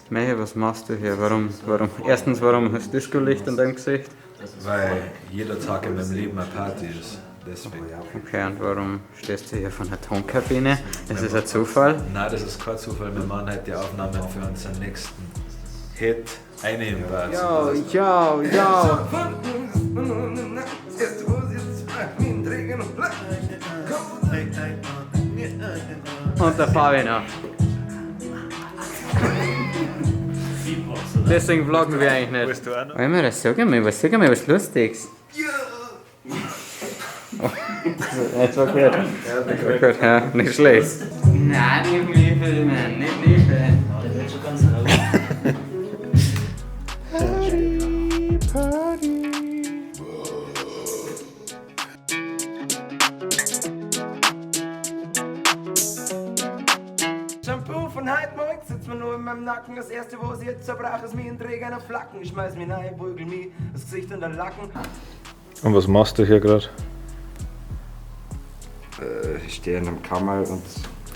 Meier, was machst du hier? Warum? Erstens, warum hast du Disco-Licht an deinem Gesicht? Weil jeder Tag in meinem Leben eine Party ist. Deswegen. Okay, und warum stehst du hier von der Tonkabine? Ist das ein Zufall? Nein, das ist kein Zufall. Wir machen heute die Aufnahmen für unseren nächsten Hit. Eine im Bad. Yo. Und der Fabi noch. Deswegen vloggen wir eigentlich nicht. Willst du auch noch? Einmal, sag mir was Lustiges. Oh, jetzt war gut. Ja, nicht schlecht. Nein, nicht nie filmen, nicht nie filmen. Der wird schon ganz laut. Shampoo von heute Morgen sitzt mir nur in meinem Nacken. Das erste, wo sie jetzt zerbrach, ist mir in Träger Flacken. Ich schmeiß mir rein, prügel mir das Gesicht in den Lacken. Und was machst du hier gerade? Ich stehe in einem Kammer und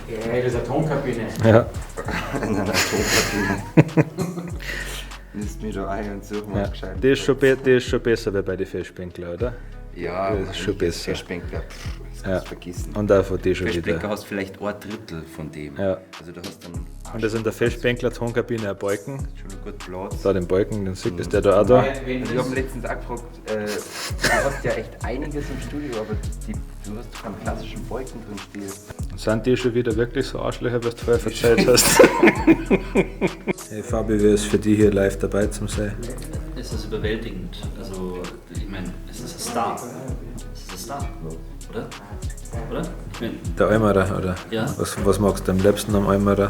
Ja, das ist eine Tonkabine. Ja. in einer Tonkabine. Misst mir da ein und such mal gescheit. Die ist schon besser wie bei den Festbänkler, oder? Ja, das ist schon besser. Festbänkler, das kannst Ja. du vergessen. Und auch von dir schon Festbänkler wieder. hast vielleicht ein Drittel von dem. Ja. Also du hast dann Und das ist in der Festbänkler-Tonkabine ein Balken. schon gut Platz. Da den Balken, den sieht, ist der da auch da. Also ich habe letztens auch gefragt, du hast ja echt einiges im Studio, aber du hast keinen klassischen Balken drin stehen. Sind die schon wieder wirklich so Arschlöcher, was du vorher verzeiht hast? Hey Fabi, wie ist es für dich hier live dabei zu sein? Es ist überwältigend. Also, ich meine, es ist ein Star. Es ist ein Star, oder? Oder? Ich meine, Der Eimerer, oder? Ja. Was magst du am liebsten am Eimerer?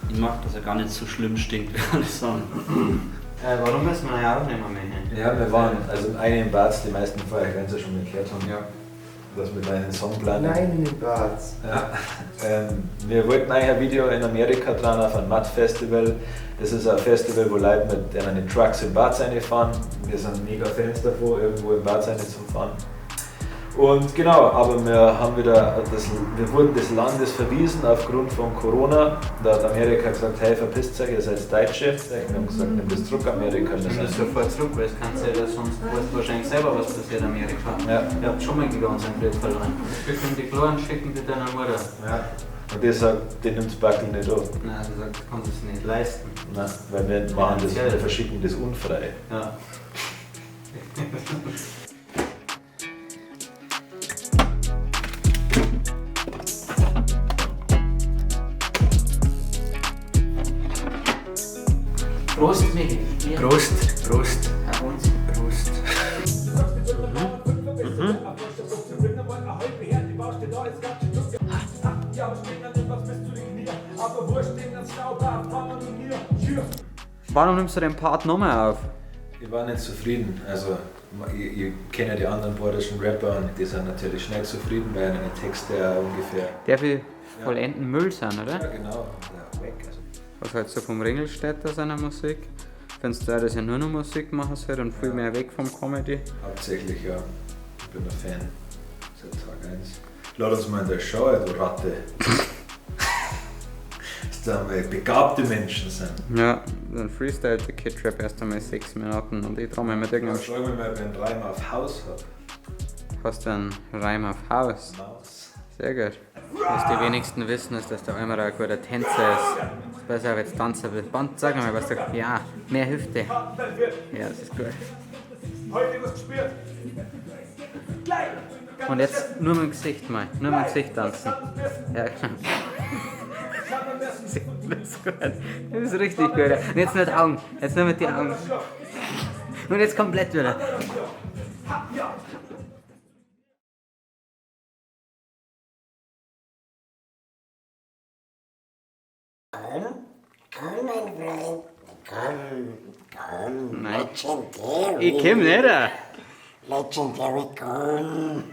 ich mag, dass er gar nicht so schlimm stinkt, wie alle sagen. Warum müssen wir ja auch nicht mehr machen? Ja, wir waren also eine im Bad, die meisten vorher ganz schon geklärt haben. Ja. Das mit meinen Songplan. Nein, in Bad. Ja. Wir wollten eigentlich ein Video in Amerika dran auf ein Mud-Festival. Das ist ein Festival, wo Leute mit den Trucks in Bad fahren. Wir sind mega Fans davon, irgendwo im Bad zu fahren. Und genau, aber wir wurden des Landes verwiesen aufgrund von Corona. Da hat Amerika gesagt, hey, verpisst euch, ihr seid Deutsche. Wir haben gesagt, nimm das zurück, Amerika. Ich nehme das sofort zurück, weil es kannst du ja sonst weißt du wahrscheinlich selber, was passiert in Amerika. Ja. Ihr habt schon mal gegen unseren Blöd verloren. Schicken die Klo und schicken die deiner Mutter. Ja. Und die sagt, die nimmt das Backel nicht auf. Nein, sie sagt, das kann das nicht leisten. Nein, weil wir verschicken das unfrei. Ja. Prost, Michi. Prost, Prost, Auf uns. Prost. Warum nimmst du den Part nochmal auf? Ich war nicht zufrieden. Also, ich kenne ja die anderen bayerischen Rapper und die sind natürlich schnell zufrieden, weil ihre Texte ja ungefähr. Der will vollenden Müll sein, Ja, oder? genau. Ja, weg. Also, Was hältst du vom Ringelstädter seiner Musik? Findest du auch, dass er nur noch Musik machen soll und viel mehr weg vom Comedy? hauptsächlich, ja. Ich bin ein Fan. Seit Tag 1. Lad uns mal in der Show, du Ratte. Dass da mal begabte Menschen sind. Ja, dann freestylt der Kid-Rap erst einmal 6 Minuten und ich traue mich mit irgendeinem Frag mich mal, wenn ein Reim auf Haus hat. Hast du einen Reim auf Haus. Maus. Sehr gut. Was die wenigsten wissen, ist, dass der Eimer ein guter Tänzer ist. Pass auf, jetzt tanzen wir. Band, sag mal, was du. Ja, mehr Hüfte. Ja, das ist gut. Und jetzt nur mit dem Gesicht mal. Nur mit dem Gesicht tanzen. Ja, genau. Das ist gut. Das ist richtig gut. Und jetzt nur die Augen. Jetzt nur mit den Augen. Und jetzt komplett wieder. Komm, mein Freund, komm, Nein. Legendary. Ich komm nicht. Legendary, komm.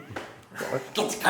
Jetzt komm.